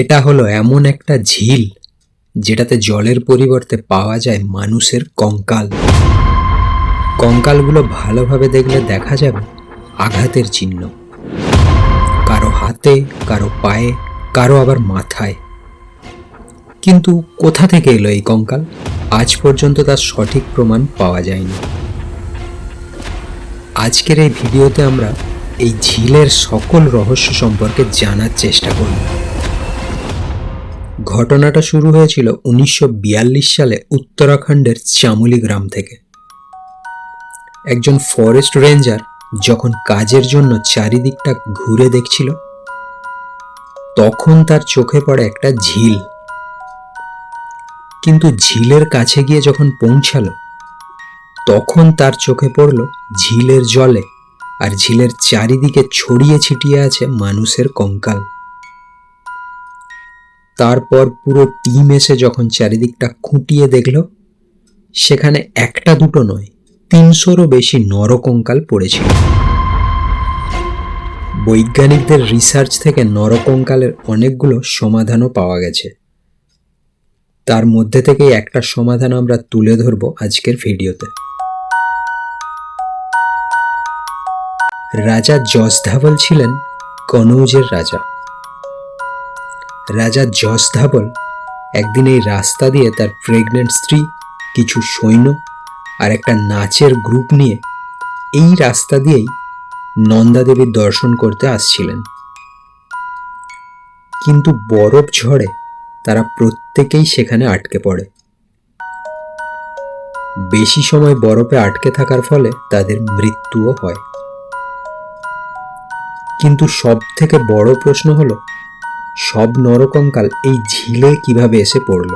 এটা হলো এমন একটা ঝিল যেটাতে জলের পরিবর্তে পাওয়া যায় মানুষের কঙ্কাল। কঙ্কালগুলো ভালোভাবে দেখলে দেখা যাবে আঘাতের চিহ্ন, কারো হাতে, কারো পায়ে, কারো আবার মাথায়। কিন্তু কোথা থেকে এলো এই কঙ্কাল? আজ পর্যন্ত তার সঠিক প্রমাণ পাওয়া যায়নি। আজকের এই ভিডিওতে আমরা এই ঝিলের সকল রহস্য সম্পর্কে জানার চেষ্টা করব। ঘটনাটা শুরু হয়েছিল 1942 সালে উত্তরাখণ্ডের চামুলি গ্রাম থেকে। একজন ফরেস্ট রেঞ্জার যখন কাজের জন্য চারিদিকটা ঘুরে দেখছিল, তখন তার চোখে পড়ে একটা ঝিল। কিন্তু ঝিলের কাছে গিয়ে যখন পৌঁছালো, তখন তার চোখে পড়ল ঝিলের জলে আর ঝিলের চারিদিকে ছড়িয়ে ছিটিয়ে আছে মানুষের কঙ্কাল। তারপর পুরো টিম এসে যখন চারিদিকটা খুঁটিয়ে দেখল, সেখানে একটা দুটো নয়, 300-রও বেশি নরকঙ্কাল পড়েছিল। বৈজ্ঞানিকদের রিসার্চ থেকে নরকঙ্কালের অনেকগুলো সমাধানও পাওয়া গেছে। তার মধ্যে থেকে একটা সমাধান আমরা তুলে ধরব আজকের ভিডিওতে। রাজা যশধাবল ছিলেন কনৌজের রাজা। রাজা যশধাবল একদিন এই রাস্তা দিয়ে তার প্রেগনেন্ট স্ত্রী, কিছু সৈন্য আর একটা নাচের গ্রুপ নিয়ে এই রাস্তা দিয়েই নন্দা দেবীর দর্শন করতে আসছিলেন। কিন্তু বরফ ঝড়ে তারা প্রত্যেকেই সেখানে আটকে পড়ে। বেশি সময় বরফে আটকে থাকার ফলে তাদের মৃত্যুও হয়। কিন্তু সব থেকে বড় প্রশ্ন হলো, সব নরকঙ্কাল এই ঝিলে কিভাবে এসে পড়ল?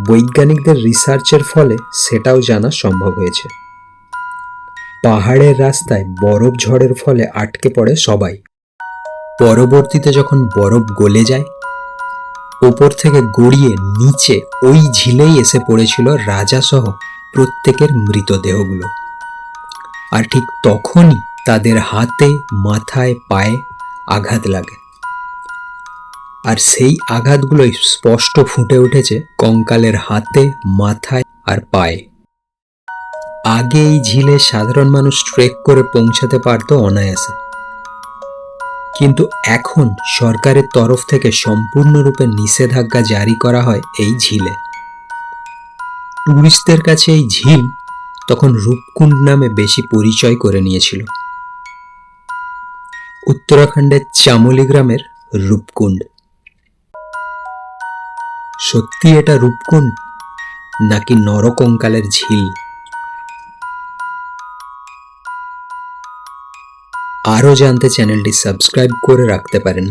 বৈজ্ঞানিকদের রিসার্চের ফলে সেটাও জানা সম্ভব হয়েছে। পাহাড়ের রাস্তায় বরফ ঝড়ের ফলে আটকে পড়ে সবাই। পরবর্তীতে যখন বরফ গলে যায়, ওপর থেকে গড়িয়ে নিচে ওই ঝিলেই এসে পড়েছিল রাজাসহ প্রত্যেকের মৃতদেহগুলো। আর ঠিক তখনই তাদের হাতে, মাথায়, পায়ে আঘাত লাগে। আর সেই আঘাতগুলোই স্পষ্ট ফুটে উঠেছে কঙ্কালের হাতে, মাথায় আর পায়ে। আগে এই ঝিলে সাধারণ মানুষ ট্রেক করে পৌঁছাতে পারত অনায়াসে, কিন্তু এখন সরকারের তরফ থেকে সম্পূর্ণরূপে নিষেধাজ্ঞা জারি করা হয় এই ঝিলে। টুরিস্টদের কাছে এই ঝিল তখন রূপকুণ্ড নামে বেশি পরিচয় করে নিয়েছিল। উত্তরাখণ্ডের চামোলি গ্রামের রূপকুণ্ড। সত্যি এটা রূপকুণ্ড নাকি নরকঙ্কালের ঝিল? আরও জানতে চ্যানেলটি সাবস্ক্রাইব করে রাখতে পারেন।